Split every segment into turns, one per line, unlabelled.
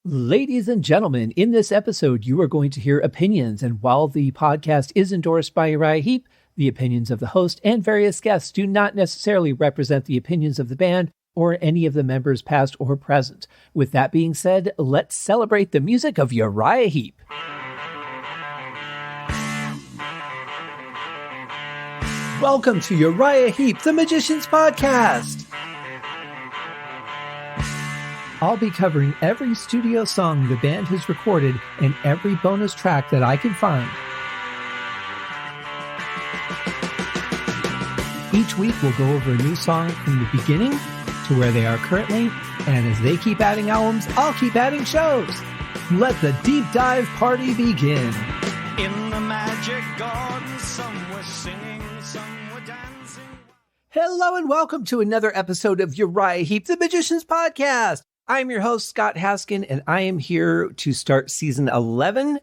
Ladies and gentlemen, in this episode, you are going to hear opinions. And while the podcast is endorsed by Uriah Heep, the opinions of the host and various guests do not necessarily represent the opinions of the band or any of the members past or present. With that being said, let's celebrate the music of Uriah Heep. Welcome to Uriah Heep, the Magician's Podcast. I'll be covering every studio song the band has recorded and every bonus track that I can find. Each week we'll go over a new song from the beginning to where they are currently, and as they keep adding albums, I'll keep adding shows. Let the deep dive party begin.
In the magic garden, some were singing, some were dancing.
Hello and welcome to another episode of Uriah Heep, the Magician's Podcast. I'm your host, Scott Haskin, and I am here to start season 11,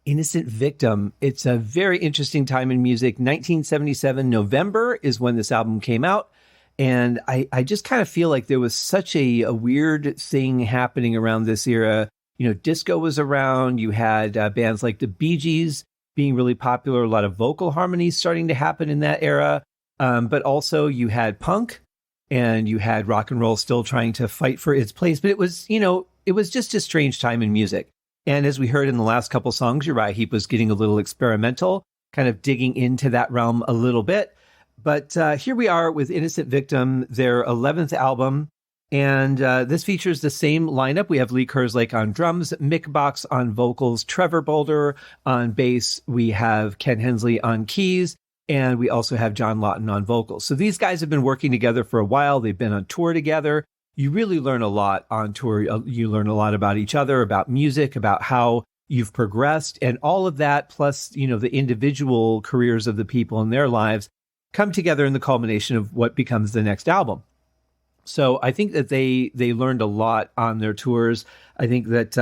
Innocent Victim. It's a very interesting time in music. 1977, November is when this album came out. And I just kind of feel like there was such a weird thing happening around this era. You know, disco was around. You had bands like the Bee Gees being really popular. A lot of vocal harmonies starting to happen in that era. But also you had punk. And you had rock and roll still trying to fight for its place. But it was, it was just a strange time in music. And as we heard in the last couple songs, Uriah Heep was getting a little experimental, kind of digging into that realm a little bit. But here we are with Innocent Victim, their 11th album. And this features the same lineup. We have Lee Kerslake on drums, Mick Box on vocals, Trevor Boulder on bass. We have Ken Hensley on keys. And we also have John Lawton on vocals. So these guys have been working together for a while. They've been on tour together. You really learn a lot on tour. You learn a lot about each other, about music, about how you've progressed. And all of that, plus, the individual careers of the people in their lives come together in the culmination of what becomes the next album. So I think that they learned a lot on their tours. I think that,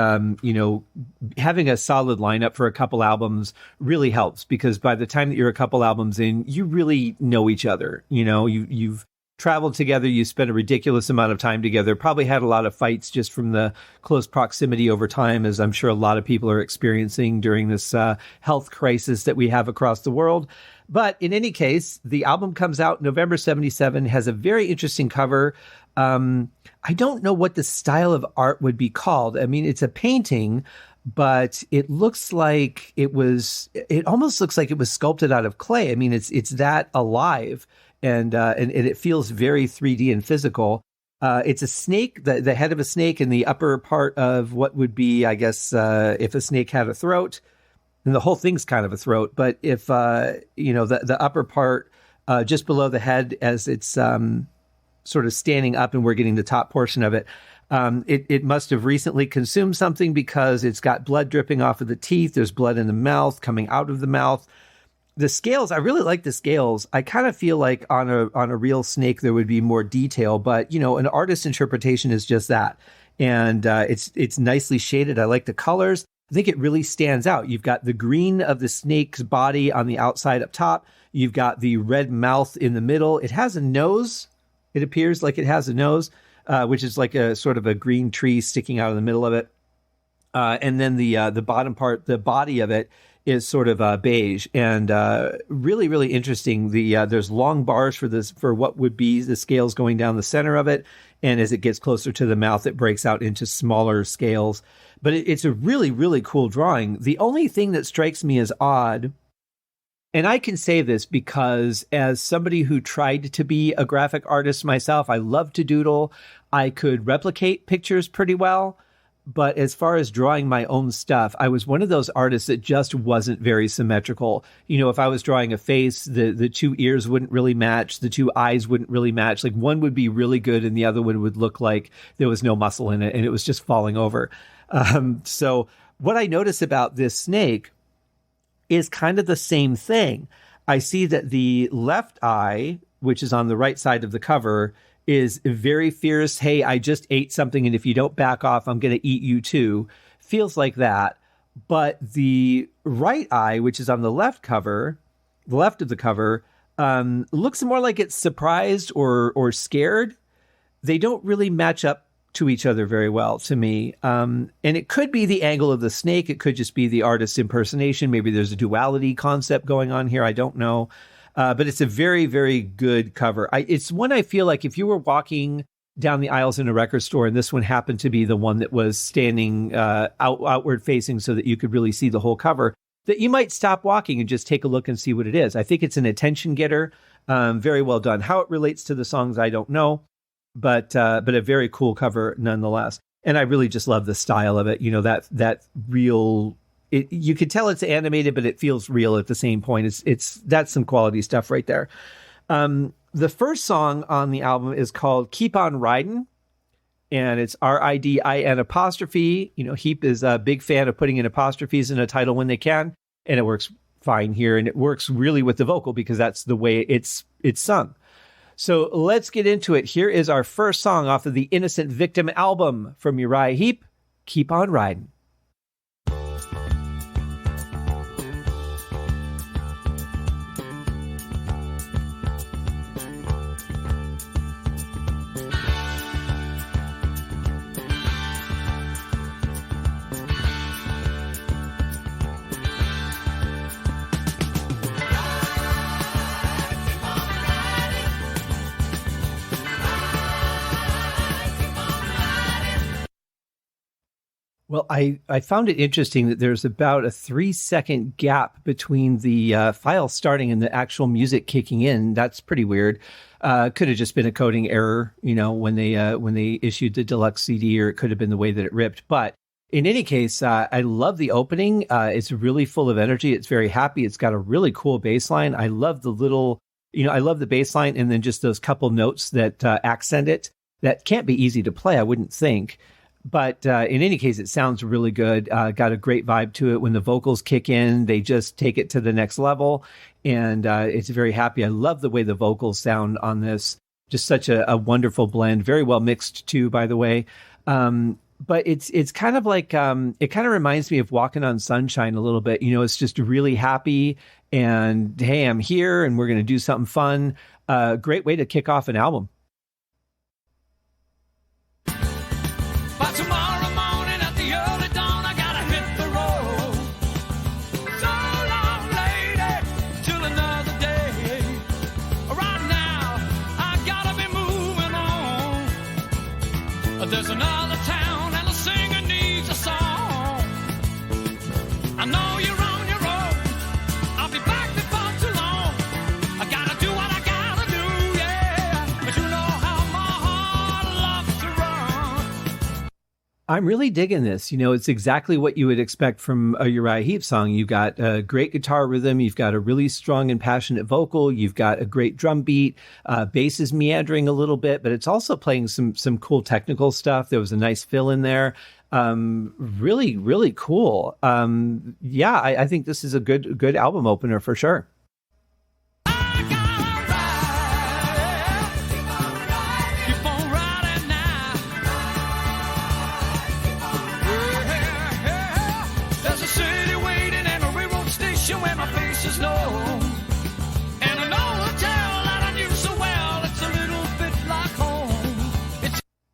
having a solid lineup for a couple albums really helps, because by the time that you're a couple albums in, you really know each other. You've traveled together. You spent a ridiculous amount of time together, probably had a lot of fights just from the close proximity over time, as I'm sure a lot of people are experiencing during this health crisis that we have across the world. But in any case, the album comes out November 77, has a very interesting cover. I don't know what the style of art would be called. I mean, it's a painting, but it almost looks like it was sculpted out of clay. I mean, it's that alive, and it feels very 3D and physical. It's a snake, the head of a snake, and the upper part of what would be, I guess, if a snake had a throat. And the whole thing's kind of a throat, but if, the upper part just below the head as it's sort of standing up and we're getting the top portion of it, it must have recently consumed something, because it's got blood dripping off of the teeth. There's blood in the mouth, coming out of the mouth. The scales, I really like the scales. I kind of feel like on a real snake there would be more detail, but, an artist's interpretation is just that. And it's nicely shaded. I like the colors. I think it really stands out. You've got the green of the snake's body on the outside up top. You've got the red mouth in the middle. It has a nose. It appears like it has a nose, which is like a sort of a green tree sticking out of the middle of it. And then the bottom part, the body of it, is sort of beige, and really, really interesting. There's long bars for what would be the scales going down the center of it. And as it gets closer to the mouth, it breaks out into smaller scales. But it's a really, really cool drawing. The only thing that strikes me as odd, and I can say this because as somebody who tried to be a graphic artist myself, I love to doodle. I could replicate pictures pretty well. But as far as drawing my own stuff, I was one of those artists that just wasn't very symmetrical. If I was drawing a face, the two ears wouldn't really match. The two eyes wouldn't really match. Like, one would be really good and the other one would look like there was no muscle in it and it was just falling over. So what I notice about this snake is kind of the same thing. I see that the left eye, which is on the right side of the cover, is very fierce. Hey, I just ate something, and if you don't back off, I'm going to eat you too. Feels like that. But the right eye, which is on the left of the cover, looks more like it's surprised or scared. They don't really match up to each other very well to me. And it could be the angle of the snake. It could just be the artist's impersonation. Maybe there's a duality concept going on here. I don't know. But it's a very, very good cover. It's one I feel like if you were walking down the aisles in a record store and this one happened to be the one that was standing outward facing so that you could really see the whole cover, that you might stop walking and just take a look and see what it is. I think it's an attention getter. Very well done. How it relates to the songs, I don't know. But a very cool cover nonetheless. And I really just love the style of it. You know, that real, you could tell it's animated, but it feels real at the same point. That's some quality stuff right there. The first song on the album is called Keep On Ridin', and it's RIDIN apostrophe. You know, Heep is a big fan of putting in apostrophes in a title when they can, and it works fine here. And it works really with the vocal because that's the way it's sung. So let's get into it. Here is our first song off of the Innocent Victim album from Uriah Heep, Keep On Ridin'. Well, I found it interesting that there's about a 3-second gap between the file starting and the actual music kicking in. That's pretty weird. Could have just been a coding error, you know, when they issued the deluxe CD, or it could have been the way that it ripped. But in any case, I love the opening. It's really full of energy. It's very happy. It's got a really cool bass line. I love the I love the bass line and then just those couple notes that accent it. That can't be easy to play, I wouldn't think. But in any case, it sounds really good. Got a great vibe to it. When the vocals kick in, they just take it to the next level. And it's very happy. I love the way the vocals sound on this. Just such a wonderful blend. Very well mixed, too, by the way. But it's kind of like, it kind of reminds me of Walking on Sunshine a little bit. You know, it's just really happy. And, hey, I'm here and we're going to do something fun. Great way to kick off an album.
By tomorrow morning at the early dawn, I gotta hit the road. So long, lady, till another day. Right now, I gotta be moving on. There's another town and the singer needs a song. I know you're on your own. I'll be back before too long. I gotta do what I gotta do, yeah. But you know how my heart loves to run.
I'm really digging this. You know, it's exactly what you would expect from a Uriah Heep song. You've got a great guitar rhythm. You've got a really strong and passionate vocal. You've got a great drum beat. Bass is meandering a little bit, but it's also playing some cool technical stuff. There was a nice fill in there. Really, really cool. Yeah, I think this is a good album opener for sure.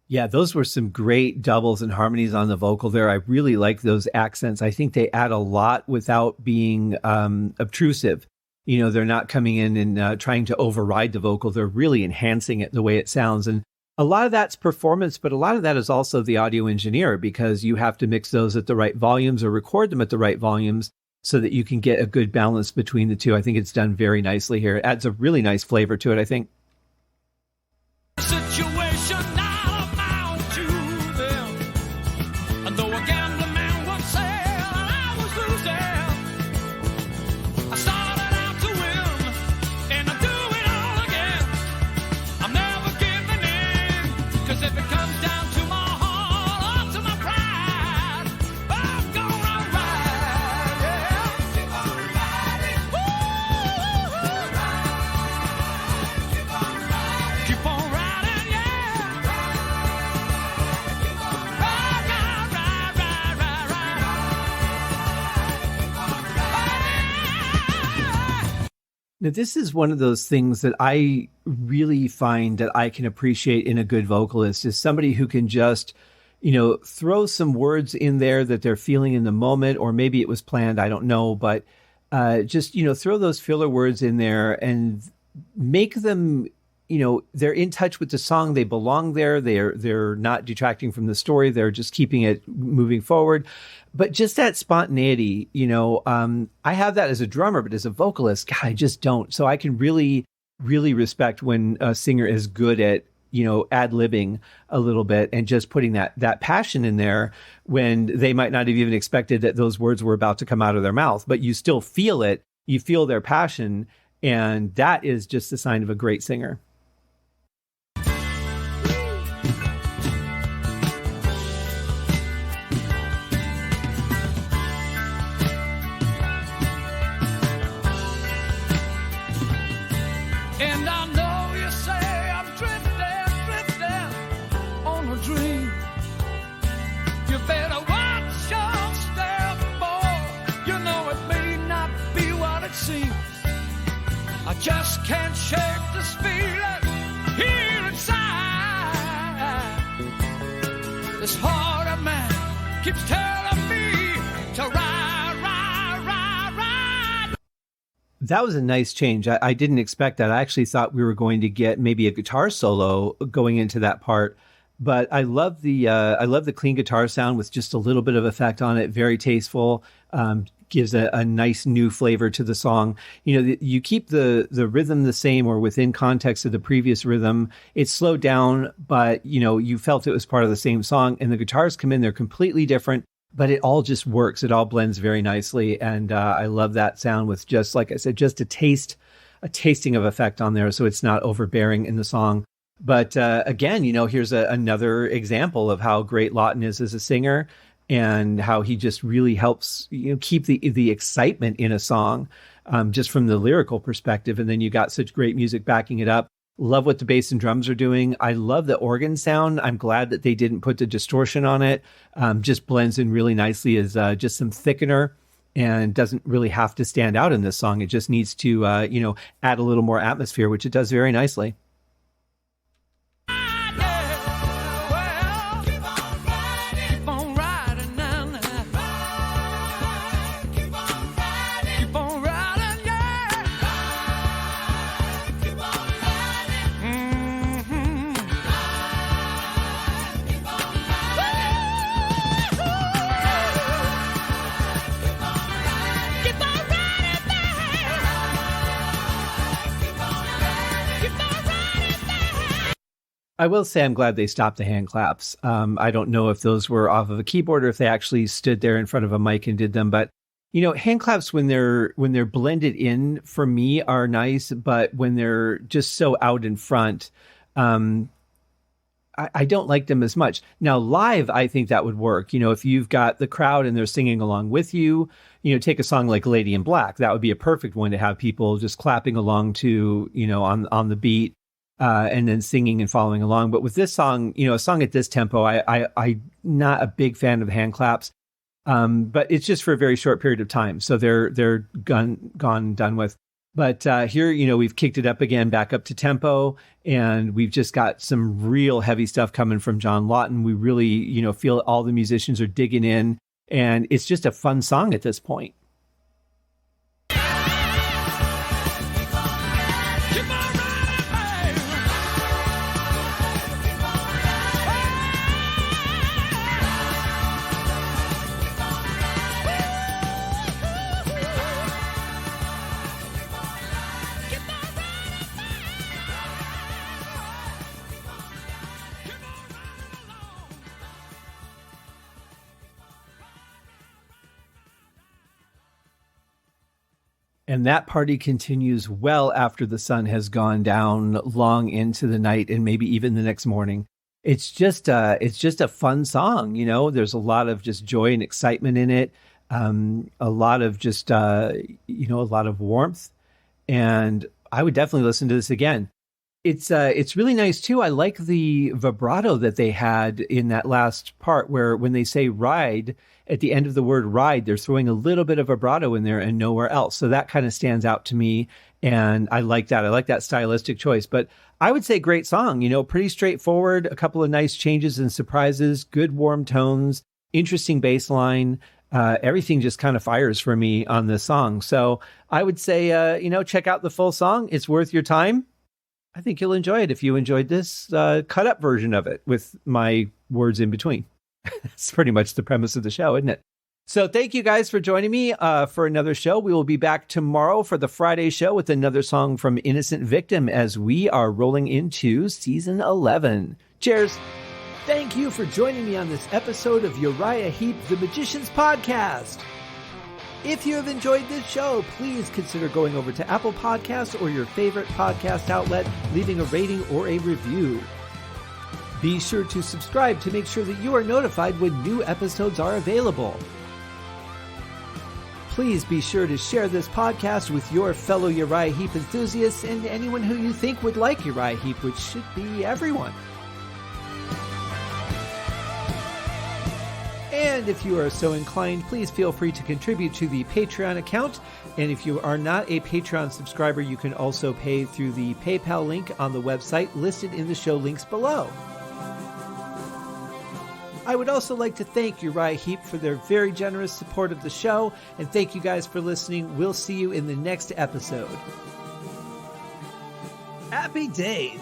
Yeah, those were some great doubles and harmonies on the vocal there. I really like those accents. I think they add a lot without being obtrusive. You know, they're not coming in and trying to override the vocal. They're really enhancing it the way it sounds. And a lot of that's performance, but a lot of that is also the audio engineer, because you have to mix those at the right volumes or record them at the right volumes so that you can get a good balance between the two. I think it's done very nicely here. It adds a really nice flavor to it, I think. Now, this is one of those things that I really find that I can appreciate in a good vocalist is somebody who can just, throw some words in there that they're feeling in the moment, or maybe it was planned. I don't know, but just, throw those filler words in there and make them, they're in touch with the song. They belong there. They're not detracting from the story. They're just keeping it moving forward. But just that spontaneity, I have that as a drummer, but as a vocalist, God, I just don't. So I can really, really respect when a singer is good at, ad-libbing a little bit and just putting that passion in there when they might not have even expected that those words were about to come out of their mouth, but you still feel it. You feel their passion. And that is just a sign of a great singer.
And I know you say I'm drifting on a dream. You better watch your step, boy. You know it may not be what it seems. I just can't shake this feeling here inside. This heart of mine keeps telling me to ride, ride, ride, ride.
That was a nice change. I didn't expect that. I actually thought we were going to get maybe a guitar solo going into that part. But I love the clean guitar sound with just a little bit of effect on it. Very tasteful. Gives a nice new flavor to the song. You keep the rhythm the same or within context of the previous rhythm. It's slowed down, but you felt it was part of the same song. And the guitars come in, they're completely different, but it all just works. It all blends very nicely. And I love that sound with just, like I said, just a tasting of effect on there. So it's not overbearing in the song. But again, here's another example of how great Lawton is as a singer and how he just really helps keep the excitement in a song just from the lyrical perspective. And then you got such great music backing it up. Love what the bass and drums are doing. I love the organ sound. I'm glad that they didn't put the distortion on it. Just blends in really nicely as just some thickener and doesn't really have to stand out in this song. It just needs to, add a little more atmosphere, which it does very nicely. I will say I'm glad they stopped the hand claps. I don't know if those were off of a keyboard or if they actually stood there in front of a mic and did them. But hand claps when they're blended in for me are nice, but when they're just so out in front, I don't like them as much. Now live, I think that would work. If you've got the crowd and they're singing along with you, take a song like Lady in Black. That would be a perfect one to have people just clapping along to, on the beat. And then singing and following along. But with this song, a song at this tempo, I'm not a big fan of hand claps. But it's just for a very short period of time. So they're done with. But here, we've kicked it up again, back up to tempo. And we've just got some real heavy stuff coming from John Lawton. We really, feel all the musicians are digging in. And it's just a fun song at this point. And that party continues well after the sun has gone down, long into the night and maybe even the next morning. It's just a fun song. There's a lot of just joy and excitement in it. A lot of just, a lot of warmth. And I would definitely listen to this again. It's really nice too. I like the vibrato that they had in that last part where when they say ride at the end of the word ride, they're throwing a little bit of vibrato in there and nowhere else. So that kind of stands out to me. And I like that. I like that stylistic choice. But I would say great song, pretty straightforward, a couple of nice changes and surprises, good warm tones, interesting bass line. Everything just kind of fires for me on this song. So I would say, check out the full song. It's worth your time. I think you'll enjoy it if you enjoyed this cut up version of it with my words in between. It's pretty much the premise of the show, isn't it? So thank you guys for joining me for another show. We will be back tomorrow for the Friday show with another song from Innocent Victim as we are rolling into season 11. Cheers. Thank you for joining me on this episode of Uriah Heep, the Magician's Podcast. If you have enjoyed this show, please consider going over to Apple Podcasts or your favorite podcast outlet, leaving a rating or a review. Be sure to subscribe to make sure that you are notified when new episodes are available. Please be sure to share this podcast with your fellow Uriah Heep enthusiasts and anyone who you think would like Uriah Heep, which should be everyone. And if you are so inclined, please feel free to contribute to the Patreon account. And if you are not a Patreon subscriber, you can also pay through the PayPal link on the website listed in the show links below. I would also like to thank Uriah Heep for their very generous support of the show. And thank you guys for listening. We'll see you in the next episode. Happy days!